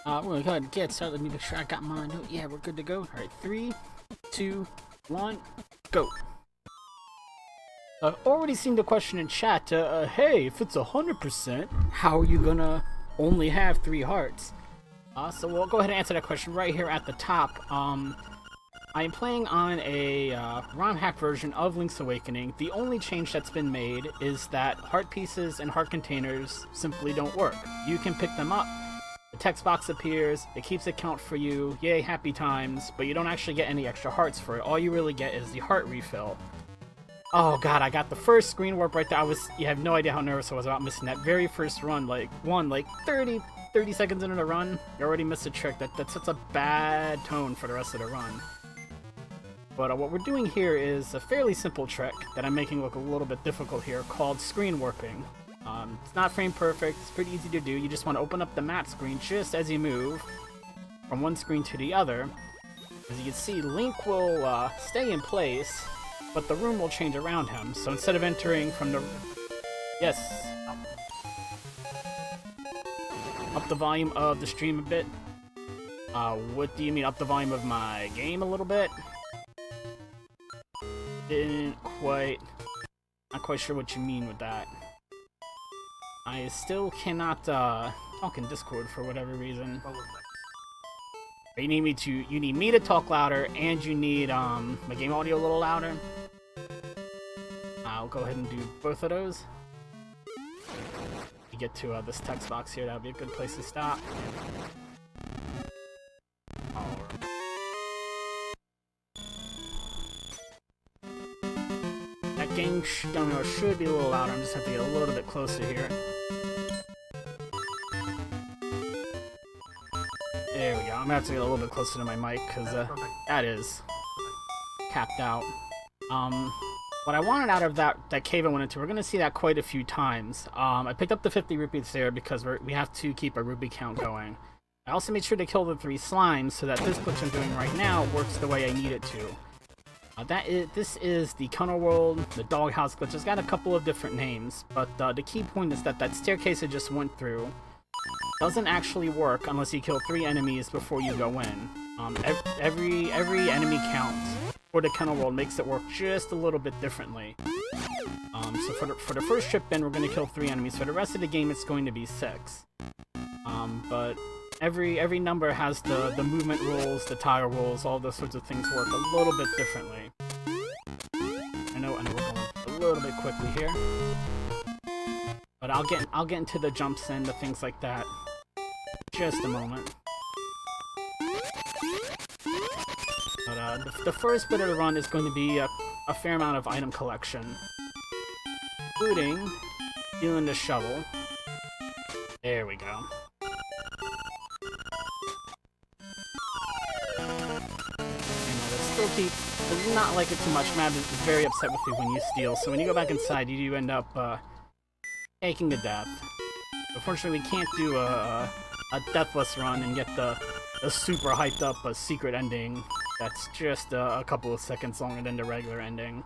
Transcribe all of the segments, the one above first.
We're gonna go ahead and get started. Let me make sure I got mine. Oh, yeah, we're good to go. Alright, 3, 2, 1, go. Already seen the question in chat, hey, if it's 100%, how are you gonna only have 3 hearts? So we'll go ahead and answer that question right here at the top. I am playing on a ROM hack version of Link's Awakening. The only change that's been made is that heart pieces and heart containers simply don't work. You can pick them up, the text box appears, it keeps a count for you, yay, happy times, but you don't actually get any extra hearts for it. All you really get is the heart refill. Oh god, I got the first screen warp right there. You have no idea how nervous I was about missing that very first run. Like 30 seconds into the run, you already missed a trick. That sets a bad tone for the rest of the run. But what we're doing here is a fairly simple trick that I'm making look a little bit difficult here, called screen warping. It's not frame perfect, it's pretty easy to do. You just want to open up the map screen just as you move from one screen to the other. As you can see, Link will stay in place, but the room will change around him. So instead of entering from the... Yes. Up the volume of the stream a bit. What do you mean, up the volume of my game a little bit? Not quite sure what you mean with that. I still cannot talk in Discord for whatever reason. You need me to talk louder, and you need my game audio a little louder. I'll go ahead and do both of those. You get to this text box here, that would be a good place to stop. That game should be a little louder. I'm just have to get a little bit closer here. There we go. I'm gonna have to get a little bit closer to my mic because that is capped out. What I wanted out of that cave I went into, we're gonna see that quite a few times. I picked up the 50 rupees there because we have to keep a rupee count going. I also made sure to kill the 3 slimes so that this glitch I'm doing right now works the way I need it to. This is the Tunnel World, the Doghouse glitch. It's got a couple of different names, but the key point is that staircase I just went through doesn't actually work unless you kill 3 enemies before you go in. Every enemy count for the Tunnel World makes it work just a little bit differently. So for the first trip in, we're going to kill 3 enemies. For the rest of the game, it's going to be 6. But every number has the movement rules, the tile rules, all those sorts of things work a little bit differently. I know we're going a little bit quickly here, but I'll get into the jumps and the things like that in just a moment. But the first bit of the run is going to be a fair amount of item collection, including stealing the shovel. There we go. Does not like it too much. Mab is very upset with you when you steal, so when you go back inside, you do end up taking a death. Unfortunately, we can't do a deathless run and get the super hyped up secret ending that's just a couple of seconds longer than the regular ending.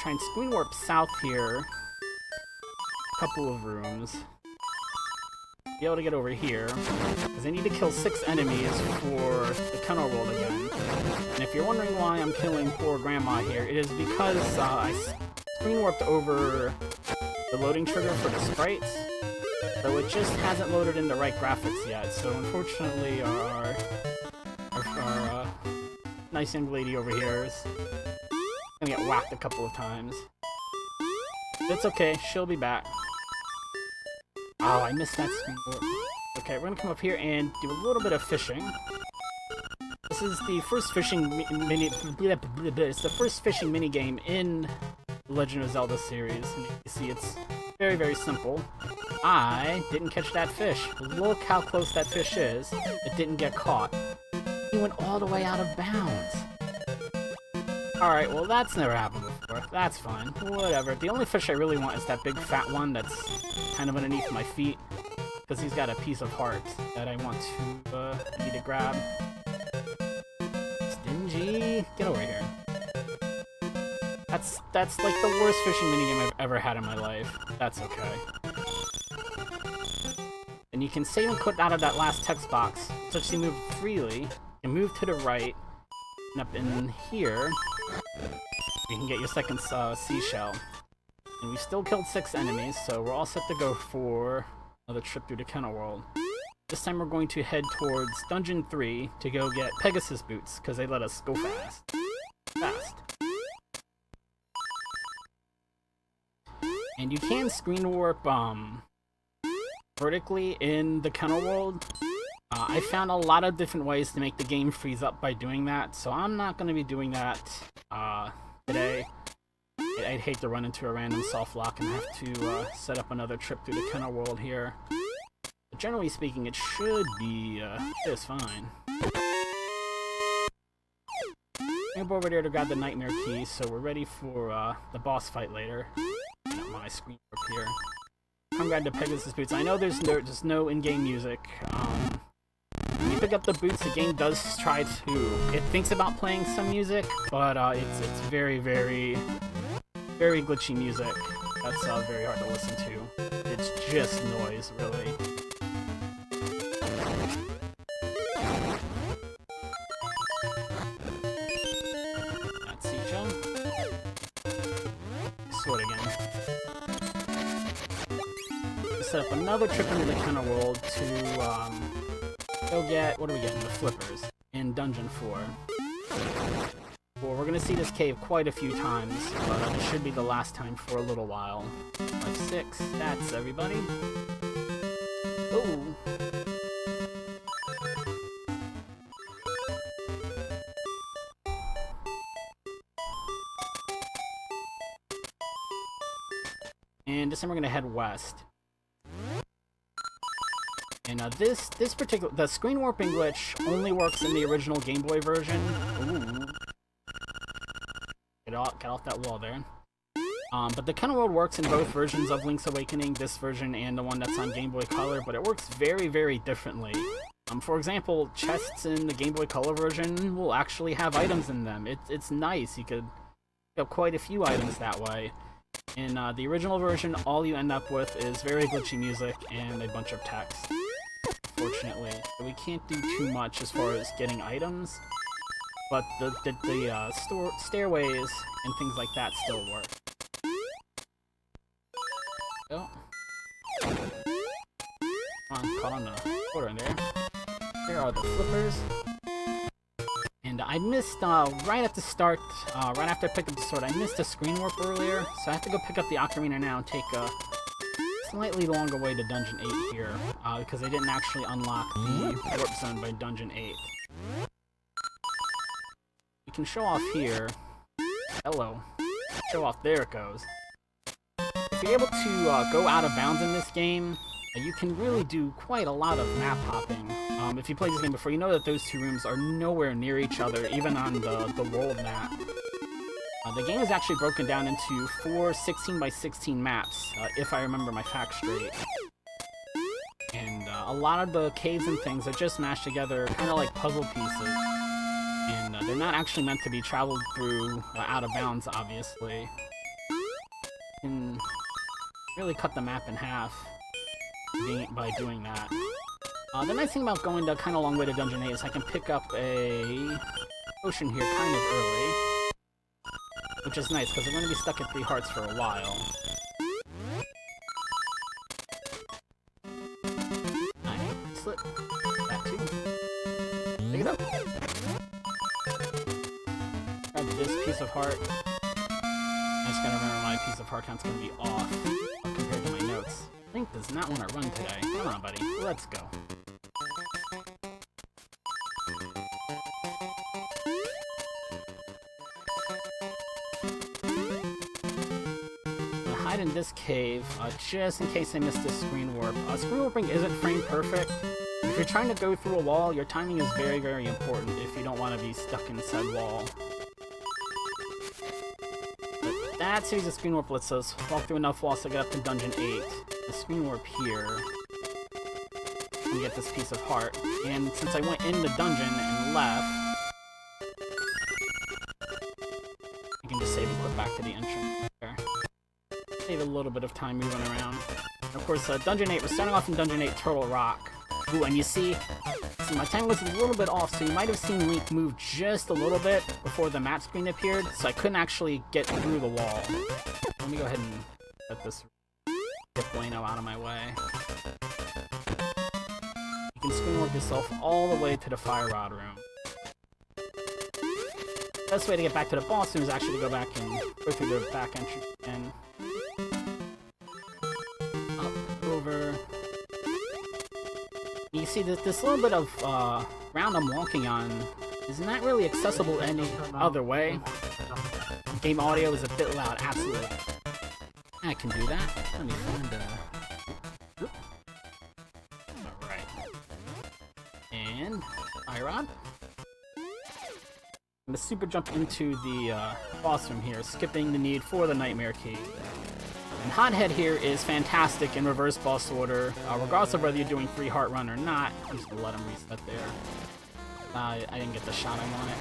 Try and screen warp south here. Couple of rooms. Be able to get over here, because I need to kill 6 enemies for the Tunnel World again. And if you're wondering why I'm killing poor Grandma here, it is because I screen warped over the loading trigger for the sprites, so it just hasn't loaded in the right graphics yet. So unfortunately, our nice young lady over here is gonna get whacked a couple of times. It's okay, she'll be back. Oh, I missed that screen warp. Okay, we're gonna come up here and do a little bit of fishing. This is the first fishing it's the first fishing minigame in the Legend of Zelda series. And you see it's very, very simple. I didn't catch that fish. Look how close that fish is. It didn't get caught. He went all the way out of bounds. Alright, well that's never happened before. That's fine. Whatever. The only fish I really want is that big fat one that's kind of underneath my feet, because he's got a piece of heart that I want to need to grab. Stingy, get over here. That's like the worst fishing minigame I've ever had in my life. That's okay. And you can save and quit out of that last text box. So just you move freely. You can move to the right. And up in here, you can get your second seashell. And we still killed 6 enemies, so we're all set to go for another trip through the Kennel World. This time we're going to head towards Dungeon 3 to go get Pegasus boots, because they let us go fast. And you can screen warp vertically in the Kennel World. I found a lot of different ways to make the game freeze up by doing that, so I'm not going to be doing that today. I'd hate to run into a random soft lock and have to set up another trip through the Kennel World here. But generally speaking, it should be just fine. I'm over there to grab the Nightmare Key, so we're ready for the boss fight later. Not my screen up here. Come grab the Pegasus boots. I know there's no in-game music. When you pick up the boots, the game does try to. It thinks about playing some music, but it's very, very, very glitchy music. That's very hard to listen to. It's just noise, really. That's Seashell. Sword again. Set up another trip into the Kennel World to go get, what are we getting? The flippers in Dungeon 4. Well, we're gonna see this cave quite a few times, but it should be the last time for a little while. 5, 6, that's everybody. Ooh. And this time we're gonna head west. And this particular, the screen warping glitch only works in the original Game Boy version. Ooh. Get off that wall there. But the Kennel World works in both versions of Link's Awakening, this version and the one that's on Game Boy Color, but it works very, very differently. For example, chests in the Game Boy Color version will actually have items in them. It's nice. You could pick up quite a few items that way. In the original version, all you end up with is very glitchy music and a bunch of text. Unfortunately, so we can't do too much as far as getting items, but the stairways and things like that still work. Oh. Come on, caught on the quarter in there. There are the flippers. And I missed, right at the start, right after I picked up the sword, I missed a screen warp earlier, so I have to go pick up the Ocarina now and take a slightly longer way to Dungeon 8 here, because I didn't actually unlock the warp zone by Dungeon 8. We can show off here. Hello. Show off, there it goes. If you're able to go out of bounds in this game, you can really do quite a lot of map hopping. If you played this game before, you know that those two rooms are nowhere near each other, even on the world map. The game is actually broken down into 4 16x16 maps, if I remember my facts straight. And a lot of the caves and things are just mashed together, kind of like puzzle pieces. And they're not actually meant to be traveled through out of bounds, obviously. You can really cut the map in half by doing that. The nice thing about going the kind of long way to Dungeon 8 is I can pick up a potion here kind of early. Which is nice, because we're going to be stuck at 3 hearts for a while. Nice. Slip. That too. Pick it up. Grab this piece of heart. I just gotta remember my piece of heart count's going to be off compared to my notes. Link does not want to run today. Come on, buddy. Let's go. In this cave, just in case I missed a screen warp. Screen warping isn't frame perfect. If you're trying to go through a wall, your timing is very, very important if you don't want to be stuck in said wall. But that series of screen warp lets us walk through enough walls to get up to Dungeon 8. The screen warp here, and get this piece of heart. And since I went in the dungeon and left, I can just save and quit back to the entrance there. Save a little bit of time moving around. And of course, Dungeon 8, we're starting off in Dungeon 8 Turtle Rock. Ooh, and you see my time was a little bit off, so you might have seen Link move just a little bit before the map screen appeared, so I couldn't actually get through the wall. Let me go ahead and get this Bueno out of my way. You can screen warp yourself all the way to the Fire Rod room. The best way to get back to the boss room is actually to go back and go through the back entrance again. Up, over. You see that this little bit of ground I'm walking on is not really accessible any other way. Game audio is a bit loud, absolutely. I can do that. Let me find Alright. And Fire Rod. I'm gonna super jump into the boss room here, skipping the need for the Nightmare Key. And Hothead here is fantastic in reverse boss order, regardless of whether you're doing 3-heart run or not. I'm just gonna let him reset there. I didn't get the shot I wanted.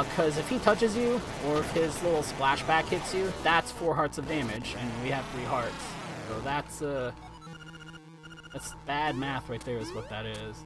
Because if he touches you, or if his little splashback hits you, that's 4 hearts of damage, and we have 3 hearts. So that's bad math right there is what that is.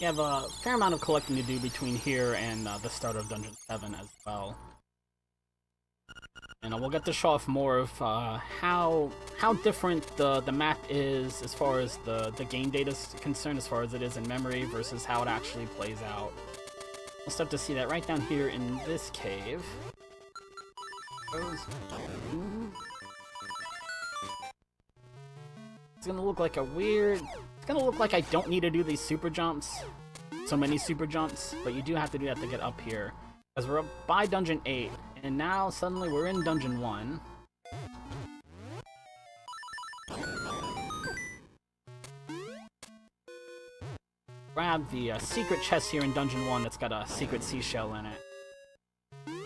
You have a fair amount of collecting to do between here and the start of Dungeon 7 as well. And we'll get to show off more of how different the map is as far as the game data is concerned, as far as it is in memory versus how it actually plays out. We'll start to see that right down here in this cave. It's gonna look like a weird... It's gonna look like I don't need to do these super jumps. So many super jumps, but you do have to do that to get up here. Because we're up by Dungeon 8, and now suddenly we're in Dungeon 1. Grab the secret chest here in Dungeon 1 that's got a secret seashell in it.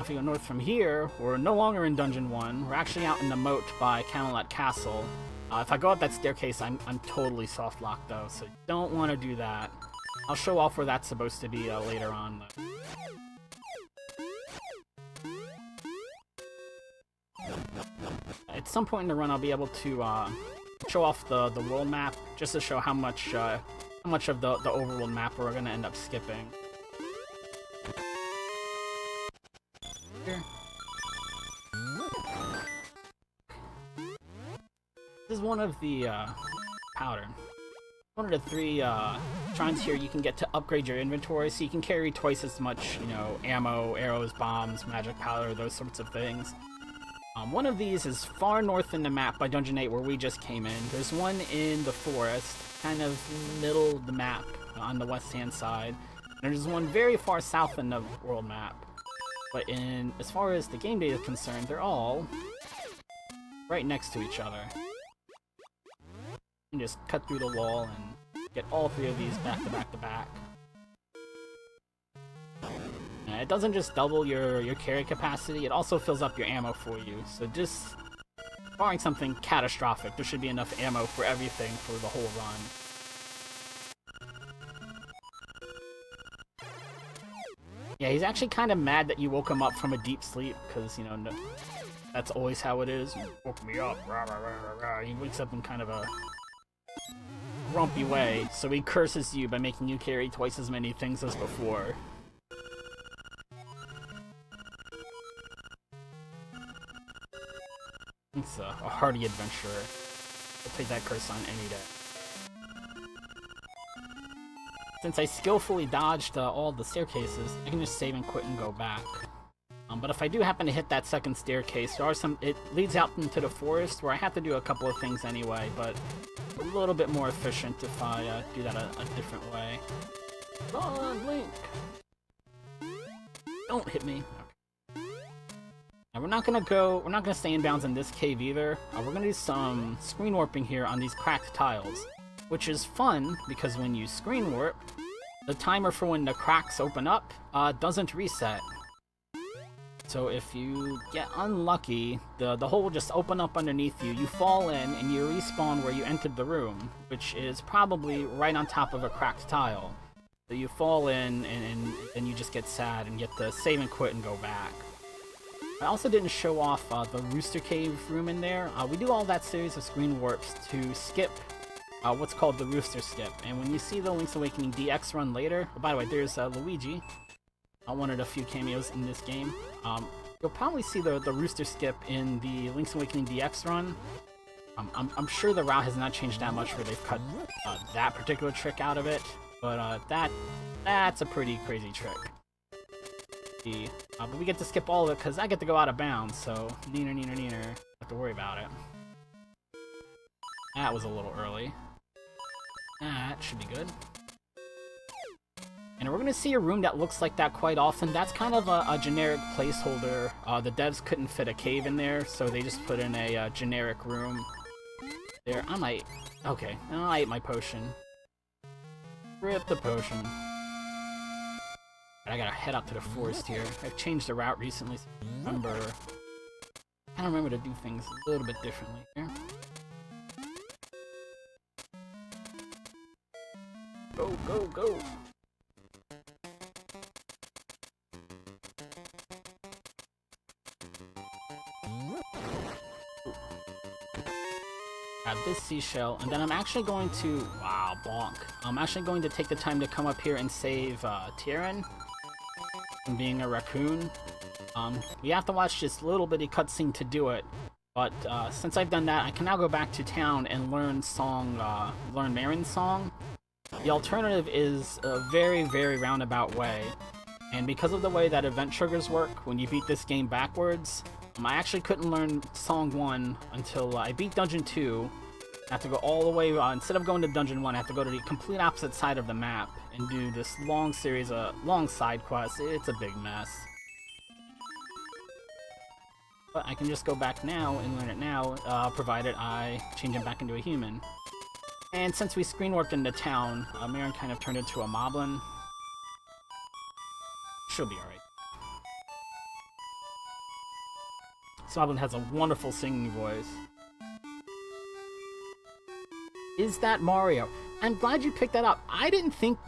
If we go north from here, we're no longer in Dungeon 1. We're actually out in the moat by Camelot Castle. If I go up that staircase, I'm totally soft locked though, so don't want to do that. I'll show off where that's supposed to be later on though. At some point in the run, I'll be able to show off the world map just to show how much of the overworld map we're gonna end up skipping. Here. This is one of the powder. One of the 3 shrines here you can get to upgrade your inventory, so you can carry twice as much, you know, ammo, arrows, bombs, magic powder, those sorts of things. One of these is far north in the map by Dungeon 8 where we just came in. There's one in the forest, kind of middle of the map on the west-hand side. And there's one very far south in the world map. But as far as the game data is concerned, they're all right next to each other. You can just cut through the wall and get all 3 of these back to back to back. And it doesn't just double your carry capacity, it also fills up your ammo for you. So just barring something catastrophic, there should be enough ammo for everything for the whole run. Yeah, he's actually kind of mad that you woke him up from a deep sleep, because, you know, that's always how it is. You woke me up, rah, rah, rah, rah, rah. He wakes up in kind of a grumpy way, so he curses you by making you carry twice as many things as before. It's a hardy adventurer. I'll take that curse on any day. Since I skillfully dodged all the staircases, I can just save and quit and go back. But if I do happen to hit that second staircase, it leads out into the forest where I have to do a couple of things anyway, but a little bit more efficient if I do that a different way. Come on, Link! Don't hit me. Okay. Now we're not gonna stay in bounds in this cave either. We're gonna do some screen warping here on these cracked tiles. which is fun because when you screen warp, the timer for when the cracks open up doesn't reset. So if you get unlucky, the hole will just open up underneath you, you fall in, and you respawn where you entered the room, which is probably right on top of a cracked tile. So you fall in, and then you just get sad and get to save and quit and go back. I also didn't show off the Rooster Cave room in there. We do all that series of screen warps to skip what's called the Rooster Skip. And when you see the Link's Awakening DX run later, oh, by the way, there's Luigi, one of the few cameos in this game. You'll probably see the Rooster Skip in the Link's Awakening DX run. I'm sure the route has not changed that much where they've cut that particular trick out of it, but that's a pretty crazy trick. But we get to skip all of it because I get to go out of bounds, so neener. Don't have to worry about it. That was a little early. That should be good. And we're going to see a room that looks like that quite often. That's kind of a generic placeholder. The devs couldn't fit a cave in there, so they just put in a generic room. There, I might... Okay, I ate my potion. Rip the potion. I gotta head out to the forest here. I've changed the route recently, so I kind of remember to do things a little bit differently here. Go! Grab this seashell, and then I'm actually going to... Wow, bonk. I'm actually going to take the time to come up here and save Tyrion from being a raccoon. We have to watch this little bitty cutscene to do it, but since I've done that, I can now go back to town and learn Marin's song. The alternative is a very, very roundabout way, and because of the way that event triggers work when you beat this game backwards, I actually couldn't learn Song 1 until I beat Dungeon 2. I have to go all the way, instead of going to Dungeon 1, I have to go to the complete opposite side of the map and do this long series of long side quests. It's a big mess. But I can just go back now and learn it now, provided I change him back into a human. And since we screen warped into town, Marin kind of turned into a moblin. She'll be alright. Moblin has a wonderful singing voice. Is that Mario? I'm glad you picked that up. I didn't think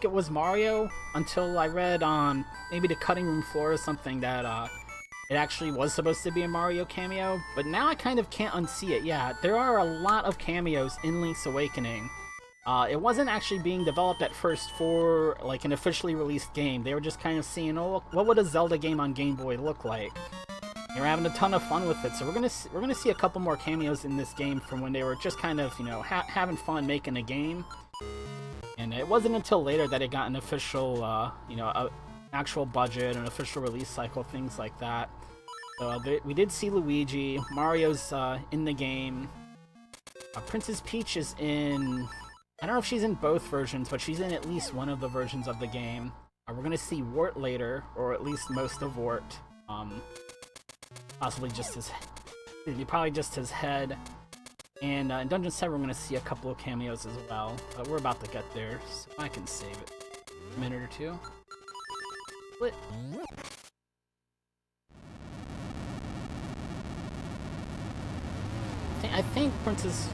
it was Mario until I read on maybe the cutting room floor or something that it actually was supposed to be a Mario cameo, but now I kind of can't unsee it. Yeah, there are a lot of cameos in Link's Awakening. It wasn't actually being developed at first for like an officially released game. They were just kind of seeing, oh, what would a Zelda game on Game Boy look like? They were having a ton of fun with it, so we're gonna see a couple more cameos in this game from when they were just kind of, you know, having fun making a game. And it wasn't until later that it got an official, you know, actual budget, an official release cycle, things like that. So we did see Luigi. Mario's in the game. Princess Peach is in... I don't know if she's in both versions, but she's in at least one of the versions of the game. We're gonna see Wart later, or at least most of Wart. Possibly just his... probably just his head. And in Dungeon 7 we're gonna see a couple of cameos as well. But we're about to get there, so I can save it. A minute or two. Split. I think Princess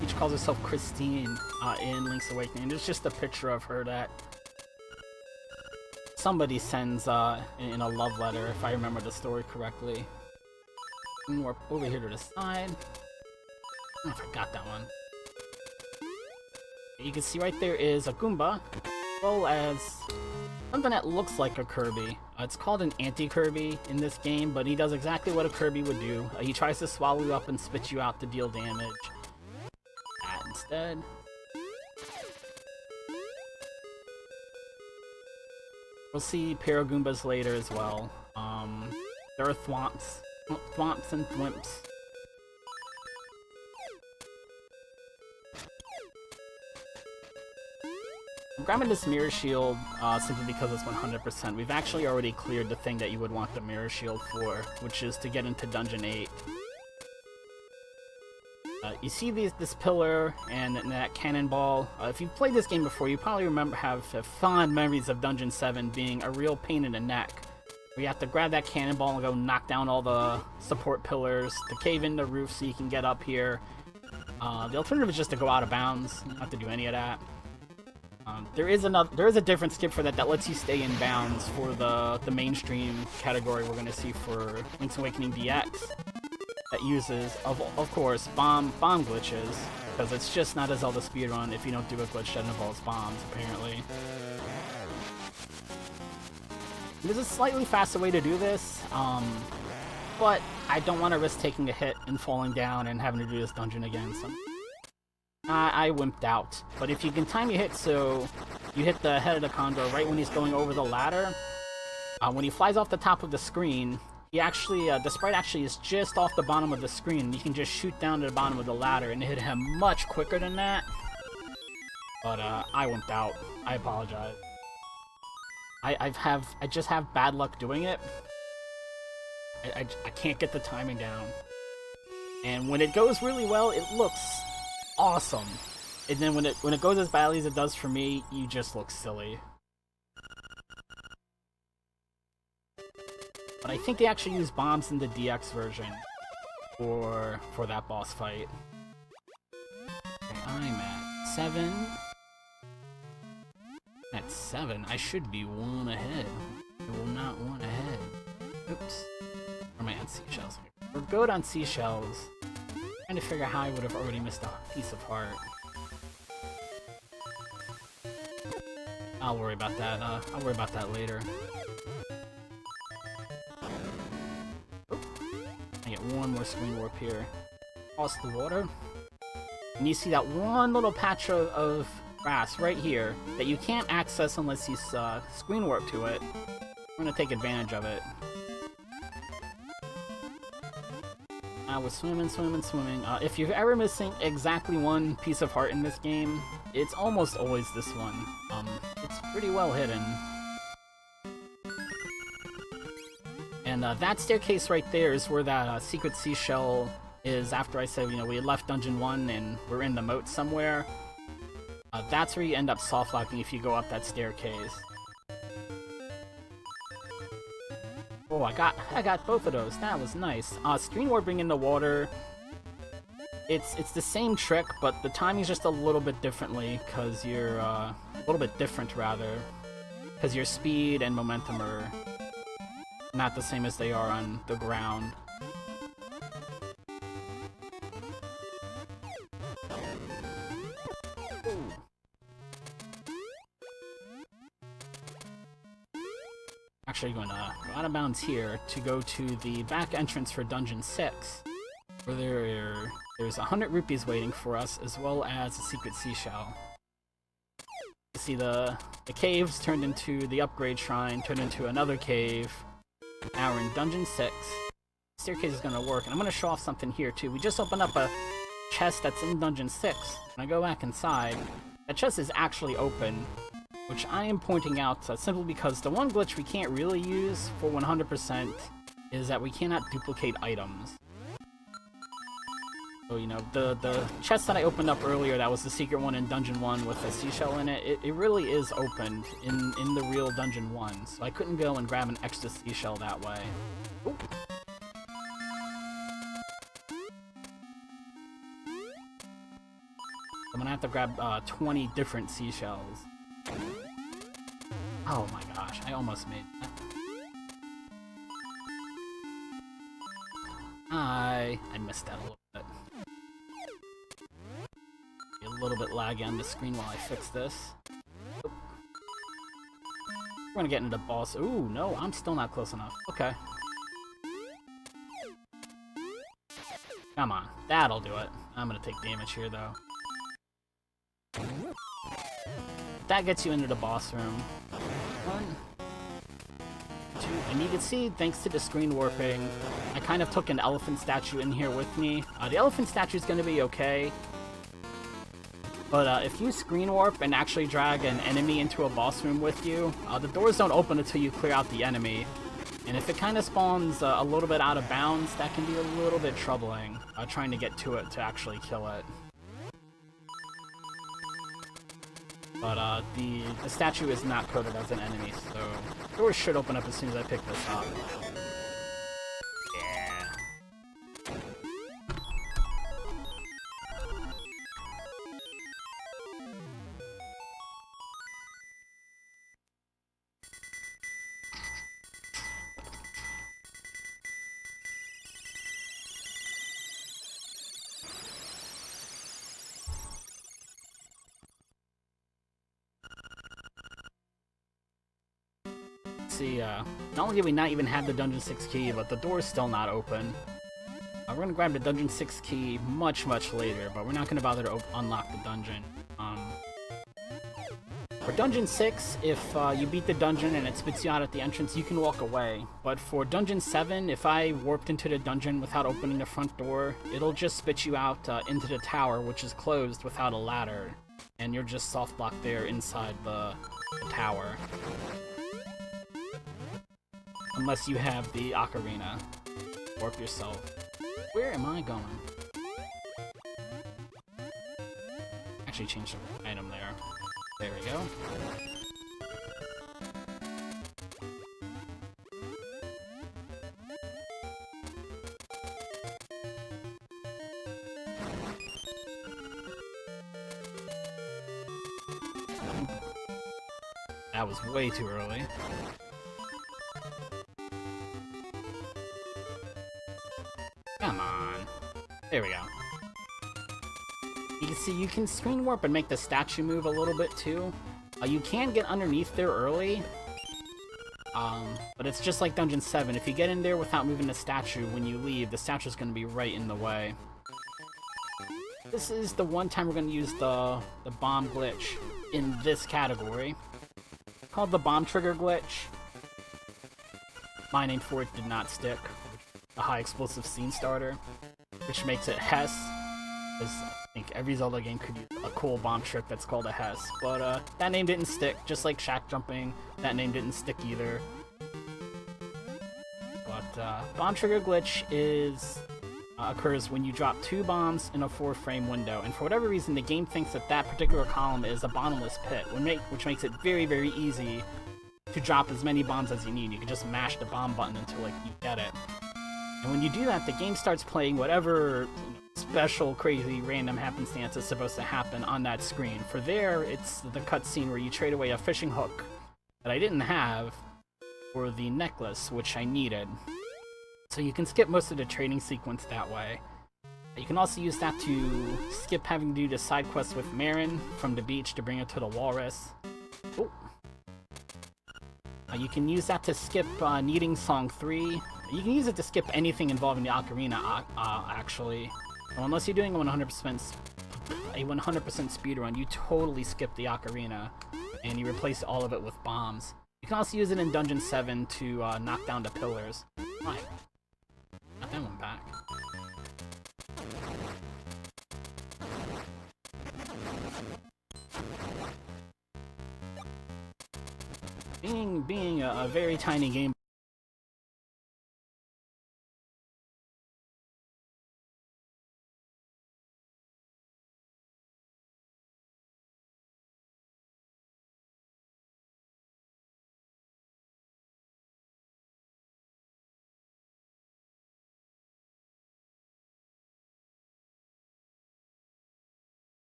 Peach calls herself Christine in Link's Awakening. There's just a picture of her that somebody sends in a love letter, if I remember the story correctly. And we're over here to the side. Oh, I forgot that one. You can see right there is a Goomba, as well as something that looks like a Kirby. It's called an anti-Kirby in this game, but he does exactly what a Kirby would do. He tries to swallow you up and spit you out to deal damage. That instead. We'll see Paragoombas later as well. There are Thwomps and Thwimps. I'm grabbing this mirror shield simply because it's 100%. We've actually already cleared the thing that you would want the mirror shield for, which is to get into Dungeon 8. You see this pillar and that cannonball. If you've played this game before, you probably have fond memories of Dungeon 7 being a real pain in the neck. Where you have to grab that cannonball and go knock down all the support pillars to cave in the roof so you can get up here. The alternative is just to go out of bounds. You don't have to do any of that. There is a different skip for that lets you stay in bounds for the mainstream category we're going to see for Link's Awakening DX. That uses, of course, bomb glitches, because it's just not a Zelda speedrun if you don't do a glitch that involves bombs, apparently. There's a slightly faster way to do this, but I don't want to risk taking a hit and falling down and having to do this dungeon again, so I wimped out. But if you can time your hit so you hit the head of the condor right when he's going over the ladder, when he flies off the top of the screen, he actually, the sprite actually is just off the bottom of the screen. You can just shoot down to the bottom of the ladder and hit him much quicker than that. But I wimped out. I apologize. I just have bad luck doing it. I can't get the timing down. And when it goes really well, it looks awesome. And then when it goes as badly as it does for me, you just look silly. But I think they actually use bombs in the DX version for that boss fight. Okay, I'm at 7. At 7, I should be 1 ahead. I will not 1 ahead. Oops. Or am I on seashells? We're good on seashells. Trying to figure out how I would have already missed a piece of heart. I'll worry about that. I'll worry about that later. I get one more screen warp here. Cross the water. And you see that one little patch of grass right here that you can't access unless you screen warp to it. I'm gonna take advantage of it. I was swimming. If you're ever missing exactly one piece of heart in this game, it's almost always this one. It's pretty well hidden. And that staircase right there is where that secret seashell is after I said, we had left Dungeon 1 and we're in the moat somewhere. That's where you end up soft-locking if you go up that staircase. Oh, I got both of those. That was nice. Screen warping in the water. It's the same trick, but the timing's just a little bit differently because you're a little bit different rather, because your speed and momentum are not the same as they are on the ground. Ooh. Actually going to go out of bounds here to go to the back entrance for Dungeon 6, where there's 100 rupees waiting for us, as well as a secret seashell. You see the caves turned into the upgrade shrine, turned into another cave. Now we're in Dungeon 6. The staircase is going to work, and I'm going to show off something here too. We just opened up a chest that's in Dungeon 6. When I go back inside, that chest is actually open, which I am pointing out simply because the one glitch we can't really use for 100% is that we cannot duplicate items. So, the chest that I opened up earlier, that was the secret one in Dungeon 1 with a seashell in it, it really is opened in the real Dungeon 1, so I couldn't go and grab an extra seashell that way. Ooh. I'm gonna have to grab 20 different seashells. Oh my gosh, I almost made that. I missed that a little bit. Be a little bit laggy on the screen while I fix this. Oop. We're gonna get into the boss. Ooh, no, I'm still not close enough. Okay. Come on, that'll do it. I'm gonna take damage here, though. That gets you into the boss room. 1, 2, and you can see, thanks to the screen warping, I kind of took an elephant statue in here with me. The elephant statue is going to be okay, but if you screen warp and actually drag an enemy into a boss room with you, the doors don't open until you clear out the enemy. And if it kind of spawns a little bit out of bounds, that can be a little bit troubling, trying to get to it to actually kill it. But the statue is not coded as an enemy, so doors should open up as soon as I pick this up. Yeah. See, not only do we not even have the Dungeon 6 key, but the door's still not open. We're gonna grab the Dungeon 6 key much later, but we're not gonna bother to unlock the dungeon. For Dungeon 6, if you beat the dungeon and it spits you out at the entrance, you can walk away. But for Dungeon 7, if I warped into the dungeon without opening the front door, it'll just spit you out into the tower, which is closed without a ladder. And you're just soft blocked there inside the tower. Unless you have the ocarina. Warp yourself. Where am I going? Actually change the item there. There we go. That was way too early. Come on. There we go. You can see you can screen warp and make the statue move a little bit too. You can get underneath there early. But it's just like Dungeon 7. If you get in there without moving the statue, when you leave, the statue's going to be right in the way. This is the one time we're going to use the bomb glitch in this category. Called the bomb trigger glitch. My name for it did not stick. A high explosive scene starter, which makes it Hess, because I think every Zelda game could use a cool bomb trick that's called a Hess, but that name didn't stick, just like shack jumping, that name didn't stick either. But bomb trigger glitch occurs when you drop 2 bombs in a 4-frame window, and for whatever reason the game thinks that that particular column is a bottomless pit, which makes it very easy to drop as many bombs as you need. You can just mash the bomb button until like you get it. And when you do that, the game starts playing whatever special, crazy, random happenstance is supposed to happen on that screen. For there, it's the cutscene where you trade away a fishing hook that I didn't have for the necklace, which I needed. So you can skip most of the trading sequence that way. You can also use that to skip having to do the side quest with Marin from the beach to bring her to the walrus. Oh. You can use that to skip Needing Song 3. You can use it to skip anything involving the ocarina, actually. Well, unless you're doing a 100% speedrun, you totally skip the ocarina, and you replace all of it with bombs. You can also use it in Dungeon 7 to knock down the pillars. Why? Got that one back. Being a very tiny game,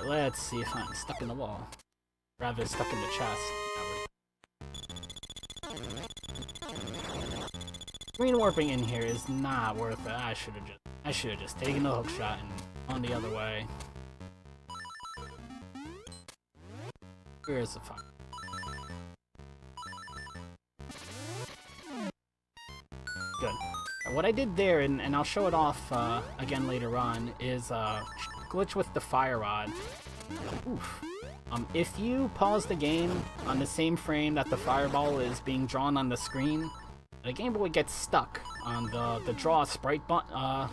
let's see if I'm stuck in the wall. Rather stuck in the chest. Screen warping in here is not worth it. I should have just taken the hook shot and gone the other way. Where's the fuck? Good. What I did there, and I'll show it off again later on, is glitch with the fire rod. Oof. If you pause the game on the same frame that the fireball is being drawn on the screen, the Game Boy gets stuck on the draw sprite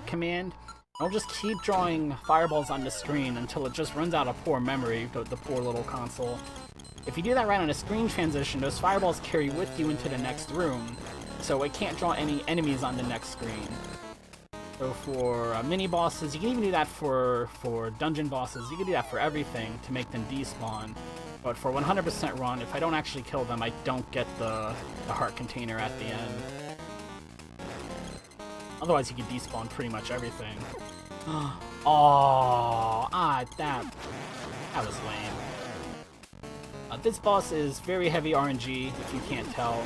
command. It'll just keep drawing fireballs on the screen until it just runs out of poor memory, the poor little console. If you do that right on a screen transition, those fireballs carry with you into the next room, so it can't draw any enemies on the next screen. So for mini bosses, you can even do that for dungeon bosses, you can do that for everything to make them despawn. But for 100% run, if I don't actually kill them, I don't get the heart container at the end. Otherwise you can despawn pretty much everything. That was lame. This boss is very heavy RNG, if you can't tell.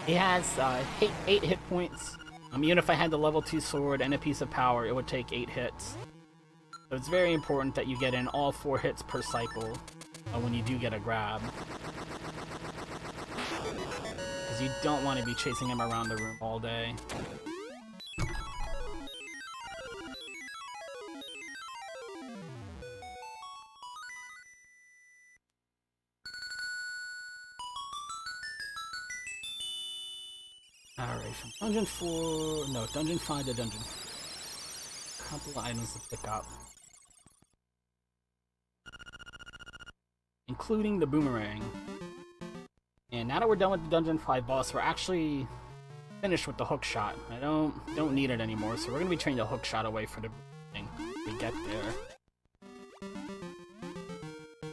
He has 8 hit points. Even if I had the level 2 sword and a piece of power, it would take 8 hits. So it's very important that you get in all 4 hits per cycle when you do get a grab. Because you don't want to be chasing him around the room all day. Alright, from Dungeon 4... No, Dungeon 5 to Dungeon 4. A couple of items to pick up. Including the boomerang. And now that we're done with the Dungeon 5 boss, we're actually finished with the hook shot. I don't need it anymore, so we're gonna be turning the hook shot away for the thing when we get there.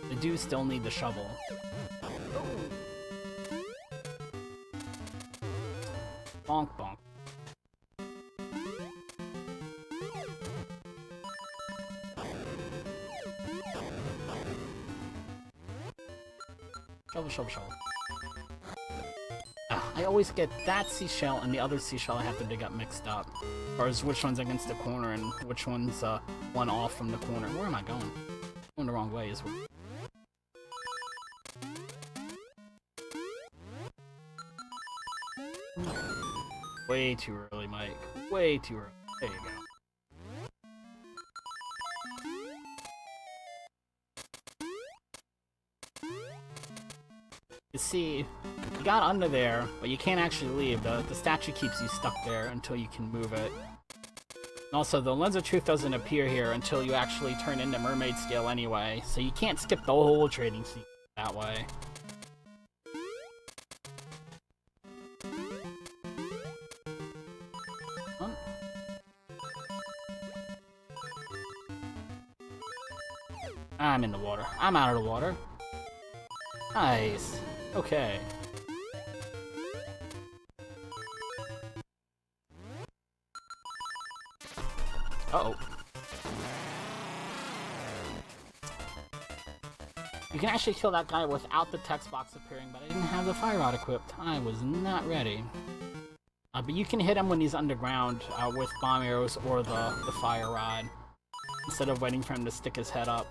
I do still need the shovel. Bonk bonk. Shovel, shovel, shovel. I always get that seashell and the other seashell I have to dig up mixed up. Or as which one's against the corner and which one's one off from the corner. Where am I going? Going the wrong way as well. Way too early, Mike. Way too early. There you go. You see, you got under there, but you can't actually leave. The statue keeps you stuck there until you can move it. And also, the Lens of Truth doesn't appear here until you actually turn into mermaid scale anyway, so you can't skip the whole trading sequence that way. I'm in the water. I'm out of the water. Nice. Okay. Uh-oh. You can actually kill that guy without the text box appearing, but I didn't have the fire rod equipped. I was not ready. But you can hit him when he's underground with bomb arrows or the fire rod, instead of waiting for him to stick his head up.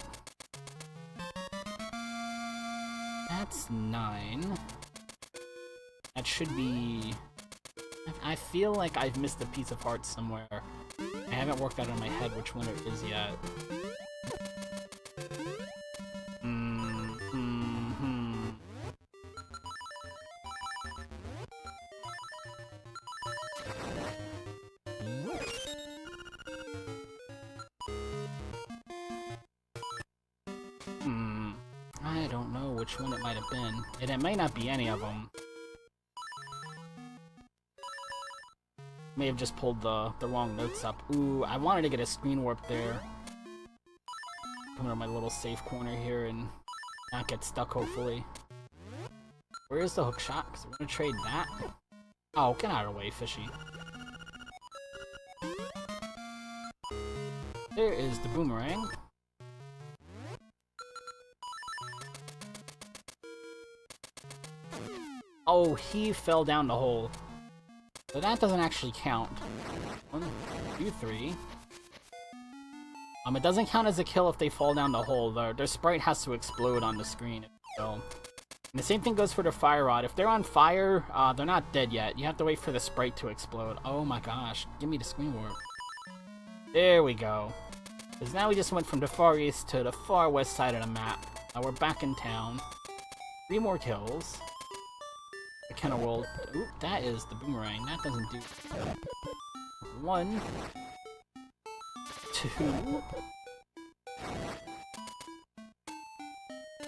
That's 9. That should be... I feel like I've missed a piece of heart somewhere. I haven't worked out in my head which one it is yet. I don't know which one it might have been. And it may not be any of them. May have just pulled the wrong notes up. Ooh, I wanted to get a screen warp there. Come to my little safe corner here and not get stuck, hopefully. Where is the hook shot? Because we're going to trade that. Oh, get out of the way, fishy. There is the boomerang. Oh, he fell down the hole. So that doesn't actually count. 1, 2, 3. It doesn't count as a kill if they fall down the hole. Their sprite has to explode on the screen. So, and the same thing goes for the fire rod. If they're on fire, they're not dead yet. You have to wait for the sprite to explode. Oh my gosh. Give me the screen warp. There we go. Because now we just went from the far east to the far west side of the map. Now we're back in town. 3 more kills. I kind of rolled. Oop, that is the boomerang. That doesn't do. 1, 2.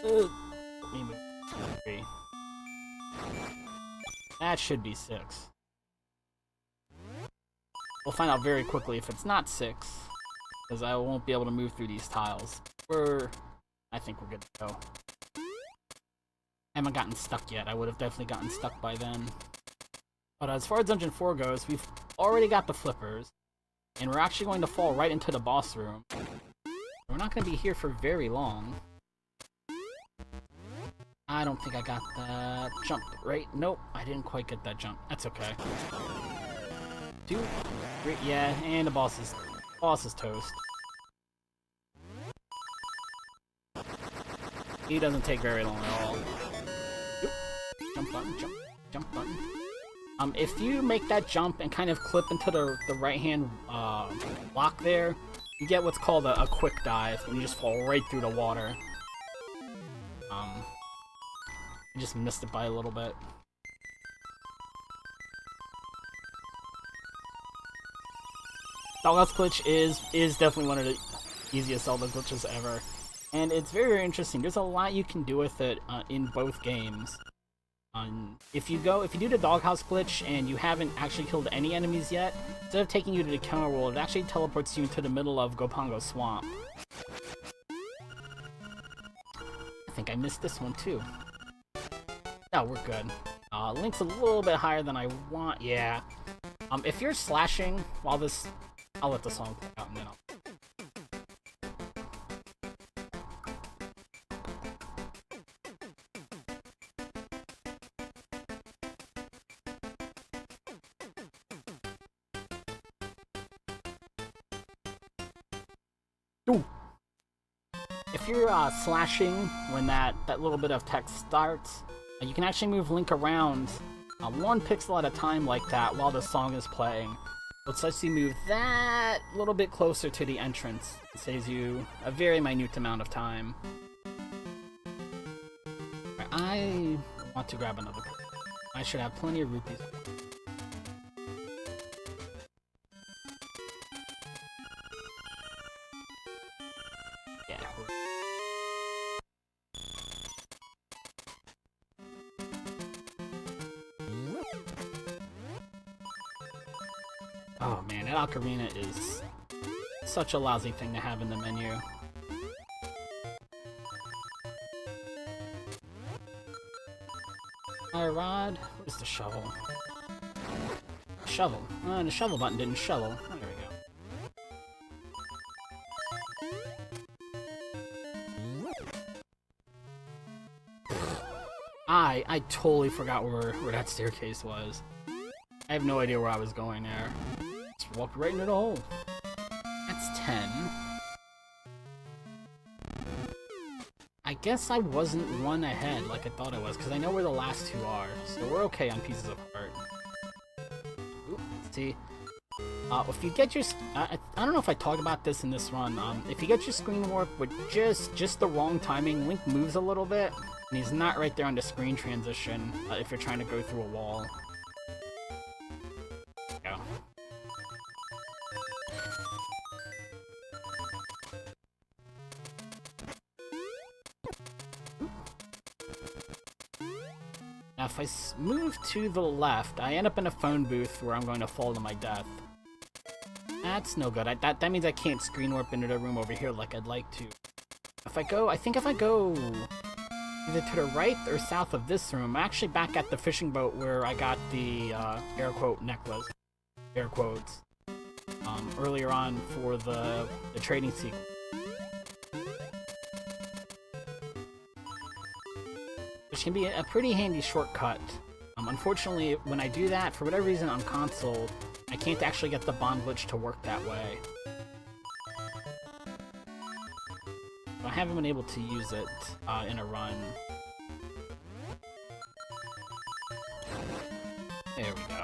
Let me move. 3. That should be 6. We'll find out very quickly if it's not 6, because I won't be able to move through these tiles. I think we're good to go. I haven't gotten stuck yet. I would have definitely gotten stuck by then. But as far as Dungeon 4 goes, we've already got the flippers, and we're actually going to fall right into the boss room. We're not going to be here for very long. I don't think I got that jump right. Nope, I didn't quite get that jump. That's okay. 2, 3, yeah, and the boss is toast. He doesn't take very long at all. Oop. Jump button, jump button. If you make that jump and kind of clip into the right-hand block there, you get what's called a quick dive, and you just fall right through the water. I just missed it by a little bit. Doghouse glitch is definitely one of the easiest Zelda glitches ever, and it's very, very interesting. There's a lot you can do with it in both games. If you do the doghouse glitch and you haven't actually killed any enemies yet, instead of taking you to the counter world, it actually teleports you into the middle of Gopongo Swamp. I think I missed this one too. No, we're good. Link's a little bit higher than I want. Yeah. If you're slashing while this... I'll let the song play out and then I'll... Ooh. If you're slashing when that little bit of text starts, you can actually move Link around 1 pixel at a time like that while the song is playing. Let's actually move that little bit closer to the entrance. It saves you a very minute amount of time. Right, I want to grab another cookie. I should have plenty of rupees. Yeah. Oh man, that ocarina is such a lousy thing to have in the menu. Rod, where's the shovel? Shovel. The shovel button didn't shovel. Oh, there we go. I totally forgot where that staircase was. I have no idea where I was going there. Just walked right into the hole. That's 10. I guess I wasn't 1 ahead like I thought I was, because I know where the last 2 are, so we're okay on pieces of heart. Ooh, let's see. If you get your... I don't know if I talked about this in this run. If you get your screen warp with just the wrong timing, Link moves a little bit, and he's not right there on the screen transition if you're trying to go through a wall. Go. Now, if I move to the left, I end up in a phone booth where I'm going to fall to my death. That's no good. That means I can't screen warp into the room over here like I'd like to. I think if I go either to the right or south of this room, I'm actually back at the fishing boat where I got the air quote necklace, air quotes, earlier on for the trading sequence. Which can be a pretty handy shortcut. Unfortunately, when I do that, for whatever reason on console, I can't actually get the bomb glitch to work that way. So I haven't been able to use it in a run. There we go.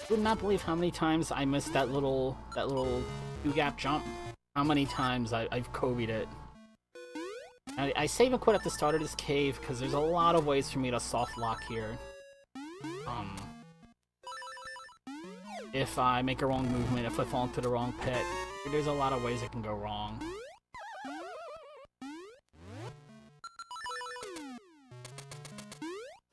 Would not believe how many times I missed that little two-gap jump. How many times I've Kobe'd it. I save and quit at the start of this cave because there's a lot of ways for me to soft lock here. If I make a wrong movement, if I fall into the wrong pit, there's a lot of ways it can go wrong.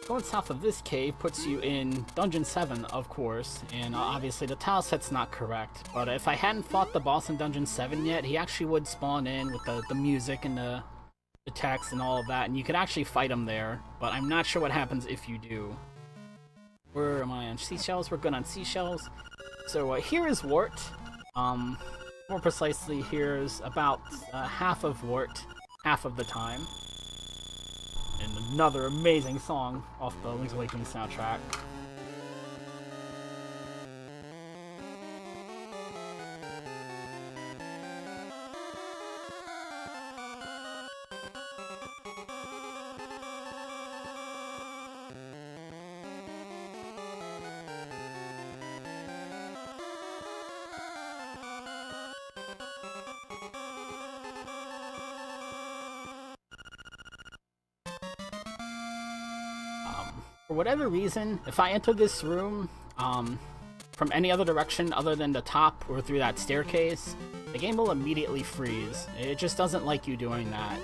Going south of this cave puts you in Dungeon 7, of course, and obviously the tile set's not correct, but if I hadn't fought the boss in Dungeon 7 yet, he actually would spawn in with the music and the text and all of that, and you could actually fight him there, but I'm not sure what happens if you do. Where am I on seashells? We're good on seashells. So here is Wart. More precisely, here's about half of Wart, half of the time. And another amazing song off the Link's Awakening soundtrack. For whatever reason, if I enter this room from any other direction other than the top or through that staircase, the game will immediately freeze. It just doesn't like you doing that.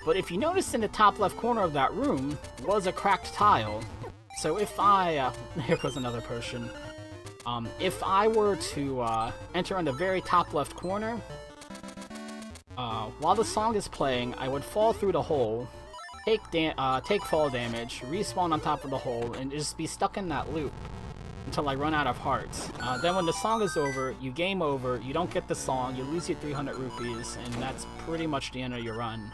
But if you notice in the top left corner of that room was a cracked tile. So if I... here goes another potion. If I were to enter in the very top left corner, while the song is playing, I would fall through the hole, take fall damage, respawn on top of the hole, and just be stuck in that loop until I run out of hearts. Then when the song is over, you game over, you don't get the song, you lose your 300 rupees, and that's pretty much the end of your run.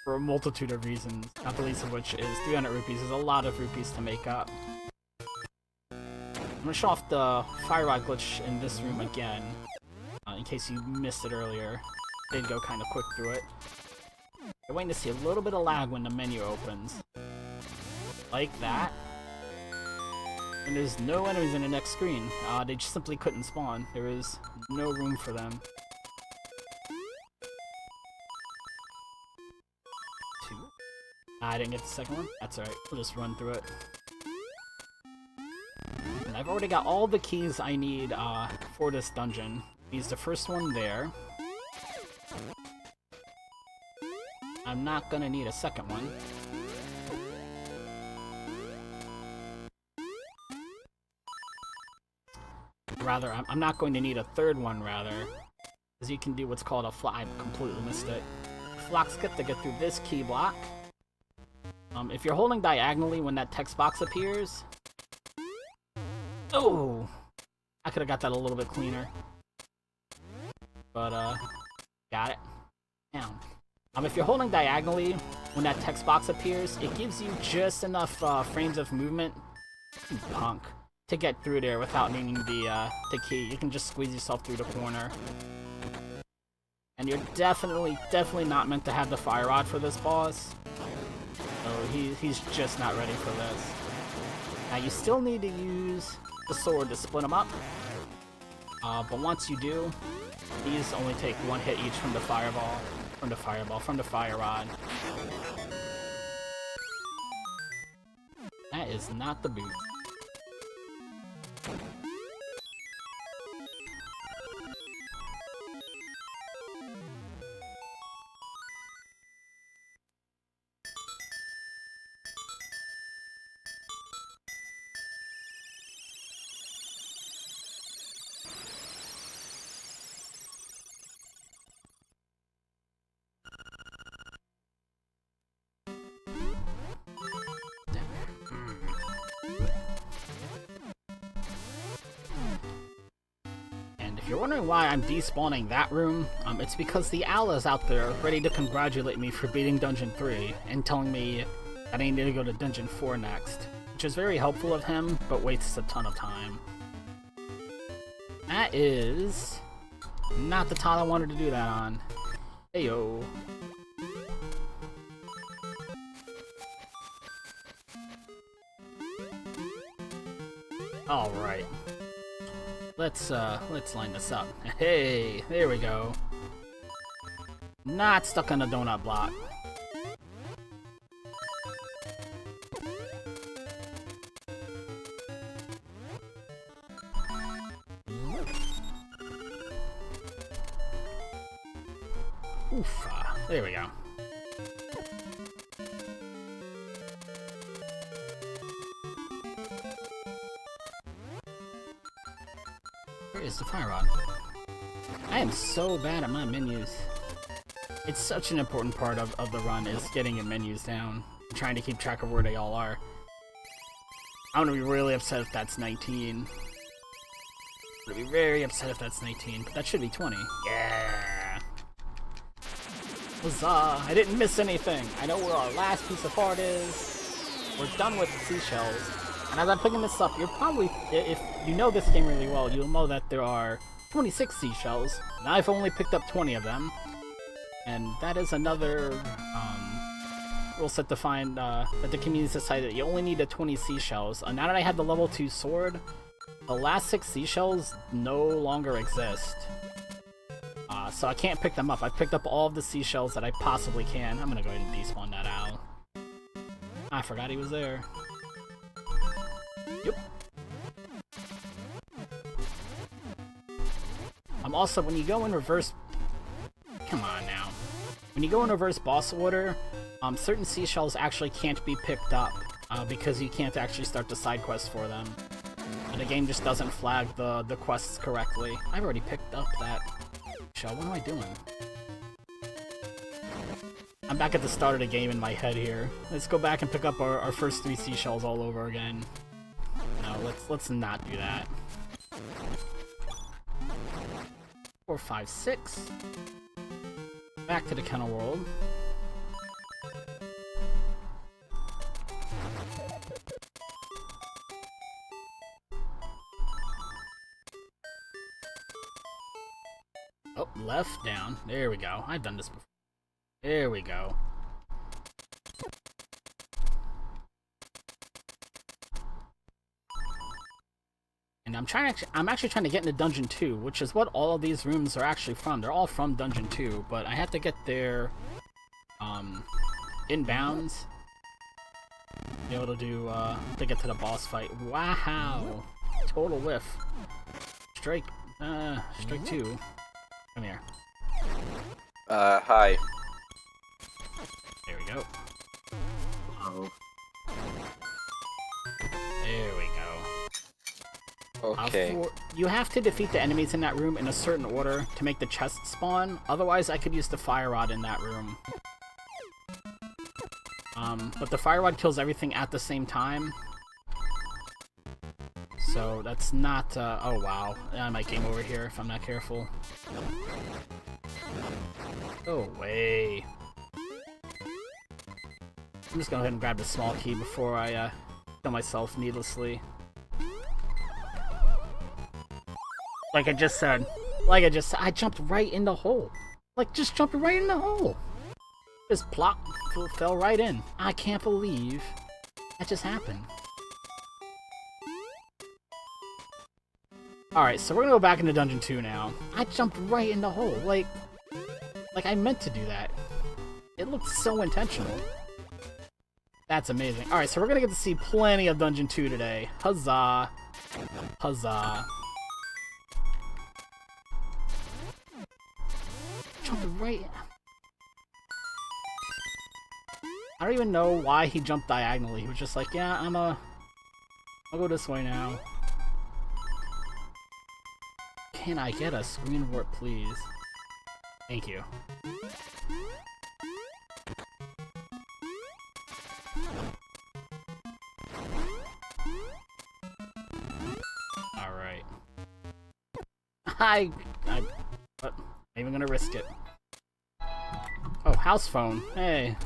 For a multitude of reasons, not the least of which is 300 rupees is a lot of rupees to make up. I'm gonna show off the fire rod glitch in this room again, in case you missed it earlier. Did go kind of quick through it. You're waiting to see a little bit of lag when the menu opens. Like that. And there's no enemies in the next screen. They just simply couldn't spawn. There is no room for them. Two. I didn't get the second one. That's alright. We'll just run through it. And I've already got all the keys I need for this dungeon. Use the first one there. I'm not gonna need a second one. Rather, I'm not going to need a third one, rather. Because you can do what's called a I completely missed it. Flock skip to get through this key block. If you're holding diagonally when that text box appears... Oh! I could've got that a little bit cleaner. But, got it. Down. If you're holding diagonally when that text box appears, it gives you just enough frames of movement, you punk, to get through there without needing the key. You can just squeeze yourself through the corner. And you're definitely not meant to have the fire rod for this boss. So he's just not ready for this. Now you still need to use the sword to split them up. But once you do, these only take one hit each from the fireball. From the fire rod. That is not the boot. If you're wondering why I'm despawning that room, it's because the owl is out there ready to congratulate me for beating Dungeon 3 and telling me that I need to go to Dungeon 4 next, which is very helpful of him, but wastes a ton of time. That is not the tile I wanted to do that on. Heyo. Alright. Let's line this up. Hey, there we go. Not stuck on a donut block. Oof, there we go. Where is the fire rod? I am so bad at my menus. It's such an important part of the run, is getting your menus down. And trying to keep track of where they all are. I'm gonna be really upset if that's 19. I'm gonna be very upset if that's 19, but that should be 20. Yeah! Huzzah! I didn't miss anything! I know where our last piece of heart is. We're done with the seashells. And as I'm picking this up, you're probably, if you know this game really well, you'll know that there are 26 seashells. And I've only picked up 20 of them. And that is another rule set to find that the community decided that you only need the 20 seashells. Now that I have the level 2 sword, the last 6 seashells no longer exist. So I can't pick them up. I've picked up all of the seashells that I possibly can. I'm gonna go ahead and despawn that owl. I forgot he was there. Yep. Also, when you go in reverse... Come on now. When you go in reverse boss order, certain seashells actually can't be picked up because you can't actually start the side quests for them. And the game just doesn't flag the quests correctly. I've already picked up that shell. What am I doing? I'm back at the start of the game in my head here. Let's go back and pick up our first 3 seashells all over again. No, let's not do that. 4, 5, 6. Back to the kennel world. Oh, left, down. There we go. I've done this before. There we go. And I'm actually trying to get into Dungeon 2, which is what all of these rooms are actually from. They're all from Dungeon 2, but I have to get there inbounds to be able to do to get to the boss fight. Wow! Total whiff. Strike 2. Come here. Hi. There we go. Oh. There we go. Okay. You have to defeat the enemies in that room in a certain order to make the chest spawn. Otherwise, I could use the fire rod in that room. But the fire rod kills everything at the same time. So that's not. Oh wow, I might game over here if I'm not careful. Go away. I'm just gonna go ahead and grab the small key before I kill myself needlessly. Like I just said, I jumped right in the hole. Like, just jumped right in the hole. Just plop, fell right in. I can't believe that just happened. Alright, so we're gonna go back into Dungeon 2 now. I jumped right in the hole. Like I meant to do that. It looked so intentional. That's amazing. Alright, so we're gonna get to see plenty of Dungeon 2 today. Huzzah. Huzzah. Jumped right... I don't even know why he jumped diagonally. He was just like, yeah, I'll go this way now. Can I get a screen warp, please? Thank you. Alright. I'm not even gonna risk it. Oh, house phone. Hey.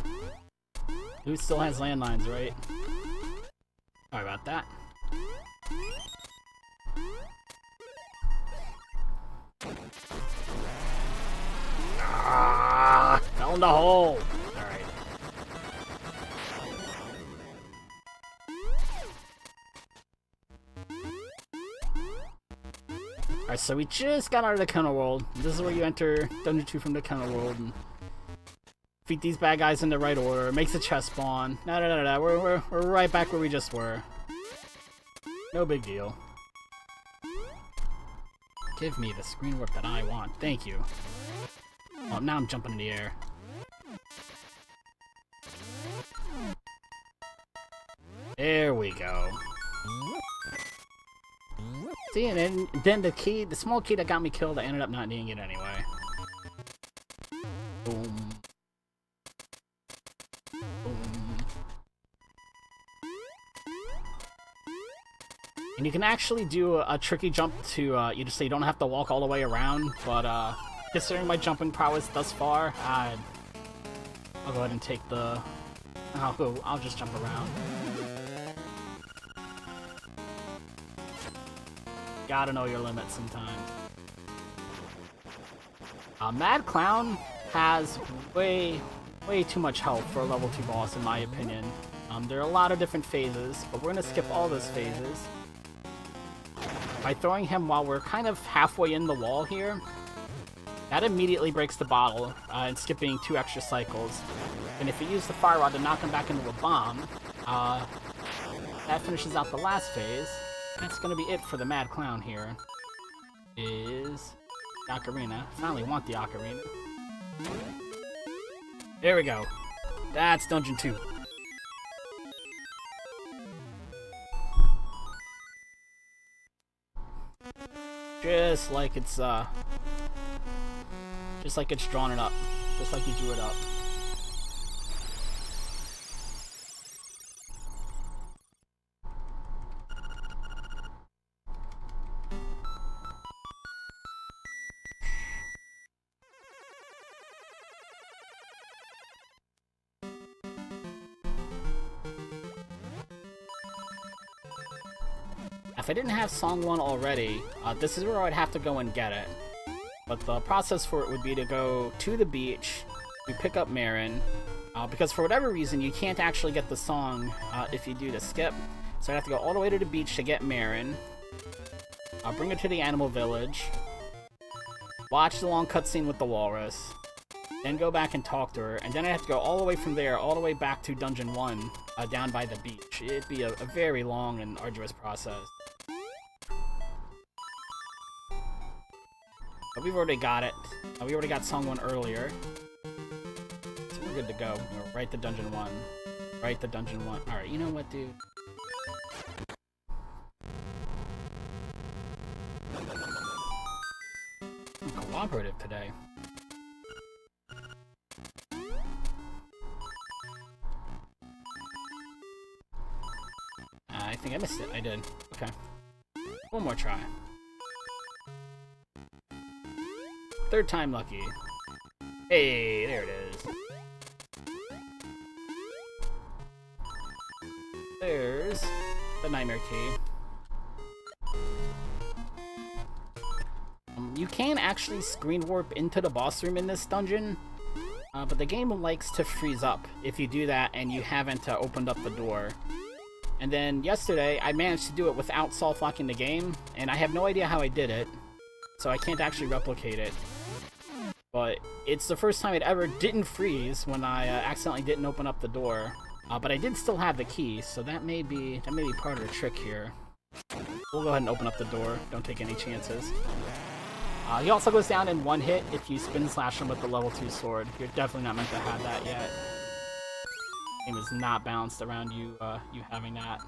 Who still has landlines, right? Sorry about that. Ah, fell in the hole. Alright. Alright, so we just got out of the Kennel World. This is where you enter Dungeon 2 from the Kennel World and defeat these bad guys in the right order. Makes a chest spawn. No. We're right back where we just were. No big deal. Give me the screen warp that I want. Thank you. Oh, now I'm jumping in the air. There we go. See, and then the small key that got me killed, I ended up not needing it anyway. Boom. Boom. And you can actually do a tricky jump to, you just say you don't have to walk all the way around, but, considering my jumping prowess thus far, I'll go ahead and take the... I'll just jump around. Gotta know your limits sometimes. Mad Clown has way too much health for a level 2 boss, in my opinion. There are a lot of different phases, but we're gonna skip all those phases. By throwing him while we're kind of halfway in the wall here, that immediately breaks the bottle, and skipping 2 extra cycles. And if you use the fire rod to knock him back into a bomb, that finishes out the last phase. That's gonna be it for the Mad Clown here. Is the Ocarina. I finally want the Ocarina. There we go. That's Dungeon 2. Just like it's drawn it up. Just like you drew it up. If I didn't have Song 1 already, this is where I'd have to go and get it. But the process for it would be to go to the beach, we pick up Marin, because for whatever reason you can't actually get the song if you do the skip. So I have to go all the way to the beach to get Marin. I'll bring her to the animal village, watch the long cutscene with the walrus, then go back and talk to her, and then I have to go all the way from there, all the way back to Dungeon 1, down by the beach. It'd be a very long and arduous process. But we've already got it. We already got Song 1 earlier. So we're good to go. We're right to Dungeon 1. Right to Dungeon 1. Alright, you know what, dude? I'm cooperative today. I think I missed it. I did. Okay. One more try. Third time lucky. Hey, there it is. There's the Nightmare Key. You can actually screen warp into the boss room in this dungeon, but the game likes to freeze up if you do that and you haven't opened up the door. And then yesterday, I managed to do it without soft locking the game, and I have no idea how I did it, so I can't actually replicate it. But it's the first time it ever didn't freeze when I accidentally didn't open up the door. But I did still have the key, so that may be part of the trick here. We'll go ahead and open up the door. Don't take any chances. He also goes down in one hit if you spin slash him with the level 2 sword. You're definitely not meant to have that yet. The game is not balanced around you having that.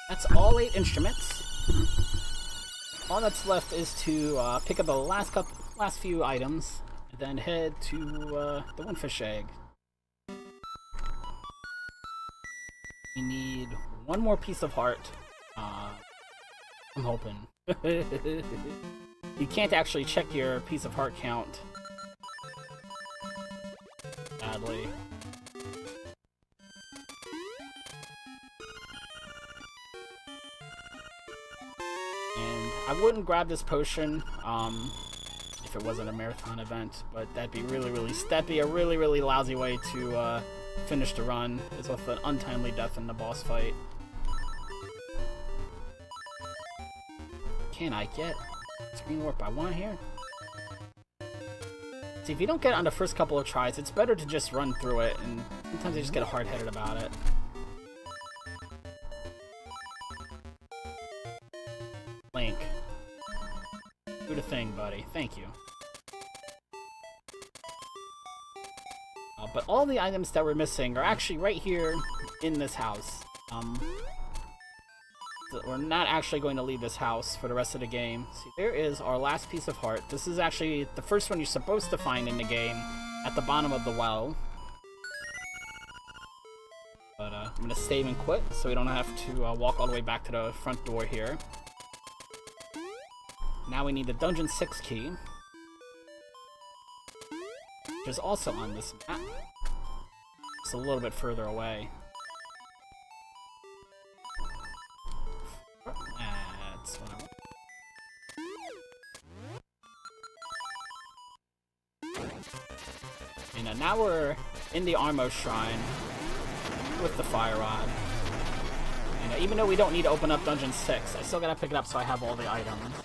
That's all 8 instruments. All that's left is to pick up the last few items, and then head to the Windfish Egg. We need one more piece of heart. I'm hoping. You can't actually check your piece of heart count. Sadly. And I wouldn't grab this potion if it wasn't a marathon event, but that'd be a really lousy way to finish the run, is with an untimely death in the boss fight. Can I get Screen Warp I want here? See, if you don't get it on the first couple of tries, it's better to just run through it, and sometimes you just get hard-headed about it. Link. Do the thing, buddy. Thank you. But all the items that we're missing are actually right here in this house. We're not actually going to leave this house for the rest of the game. See, there is our last piece of heart. This is actually the first one you're supposed to find in the game at the bottom of the well. But I'm going to save and quit so we don't have to walk all the way back to the front door here. Now we need the Dungeon 6 key, which is also on this map. It's a little bit further away. That's what I want. And now we're in the Armo Shrine with the Fire Rod. And even though we don't need to open up Dungeon 6, I still gotta pick it up so I have all the items.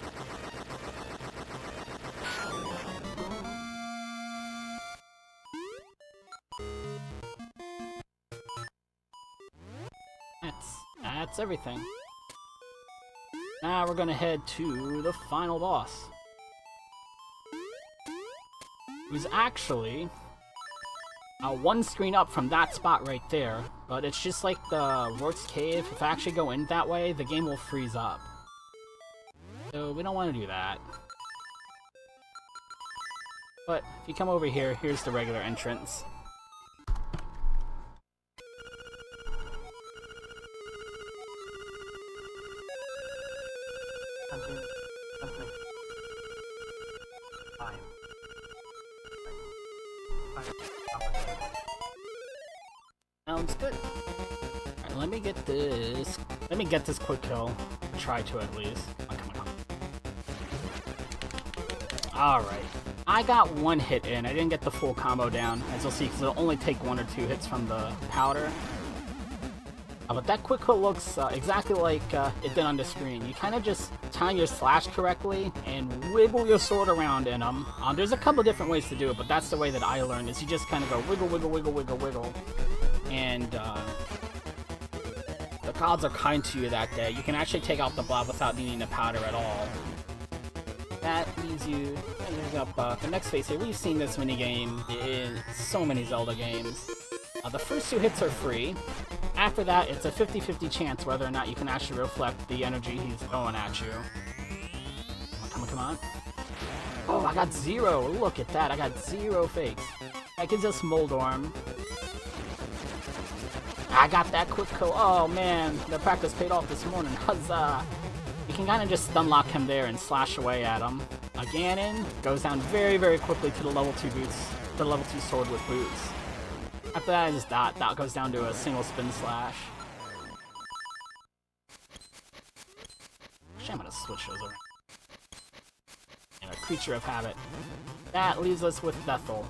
That's everything. Now we're gonna head to the final boss, who's actually one screen up from that spot right there, but it's just like the Rort's Cave. If I actually go in that way, the game will freeze up. So we don't want to do that. But if you come over here, here's the regular entrance. Sounds good. Alright, let me get this. Let me get this quick kill. Try to at least. Oh, come on. Alright. I got one hit in. I didn't get the full combo down, as you'll see, because it'll only take 1 or 2 hits from the powder. But that quick kill looks exactly like it did on the screen. You kind of just time your slash correctly and wiggle your sword around in them. There's a couple different ways to do it, but that's the way that I learned, is you just kind of go wiggle, wiggle, wiggle, wiggle, wiggle. And the gods are kind to you that day. You can actually take out the blob without needing the powder at all. That leaves you up the next phase here. We've seen this minigame in so many Zelda games. The first 2 hits are free. After that, it's a 50-50 chance whether or not you can actually reflect the energy he's throwing at you. Come on, come on. Oh, I got 0. Look at that. I got 0 fakes. That gives us Moldorm. I got that quick kill. Oh man, the practice paid off this morning. Huzzah! You can kind of just stun lock him there and slash away at him. Ganon goes down very, very quickly to the level 2 boots, the level 2 sword with boots. After that is that goes down to a single spin slash. Actually, I'm gonna switch those around. And a Creature of Habit. That leaves us with Bethel.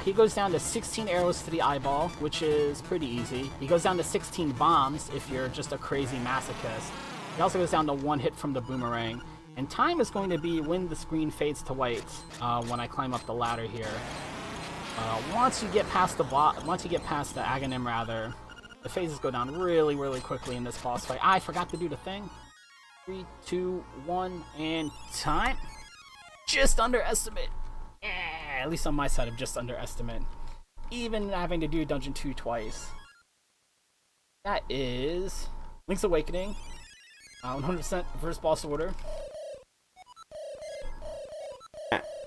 He goes down to 16 arrows to the eyeball, which is pretty easy. He goes down to 16 bombs if you're just a crazy masochist. He also goes down to 1 hit from the boomerang. And time is going to be when the screen fades to white when I climb up the ladder here. Once you get past the Aghanim rather, the phases go down really, really quickly in this boss fight. I forgot to do the thing. 3, 2, 1, and time. Just underestimate. At least on my side of just underestimate. Even having to do Dungeon 2 twice. That is Link's Awakening. 100% first boss order.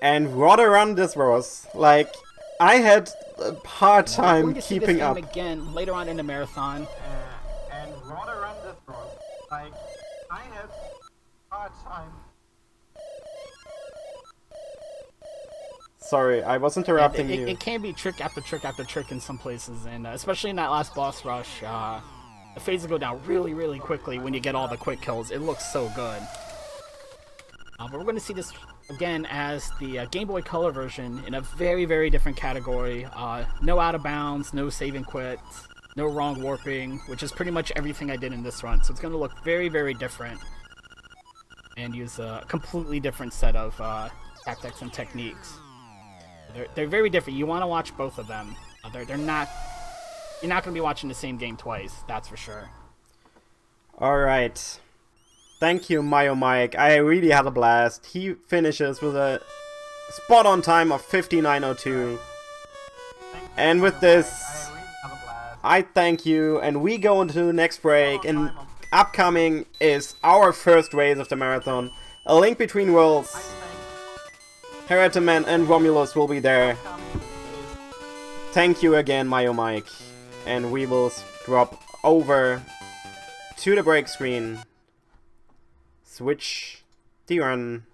And what a run this was. Like, I had a hard time keeping up. Again later on in the marathon. And what a run this was. Like, I had a hard time. Sorry, I was interrupting you. It can be trick after trick after trick in some places, and especially in that last boss rush, the phases go down really, really quickly when you get all the quick kills. It looks so good. But we're going to see this again as the Game Boy Color version in a very, very different category. No out of bounds, no save and quits, no wrong warping, which is pretty much everything I did in this run. So it's going to look very, very different and use a completely different set of tactics and techniques. They're very different. You want to watch both of them. They're not. You're not going to be watching the same game twice. That's for sure. All right. Thank you, MyOhMyke. I really had a blast. He finishes with a spot-on time of 59:02. And with this, I thank you, and we go into the next break. And upcoming is our first race of the marathon, A Link Between Worlds. Heretiman and Romulus will be there. Thank you again, MyOhMyke. And we will drop over to the break screen. Switch the run.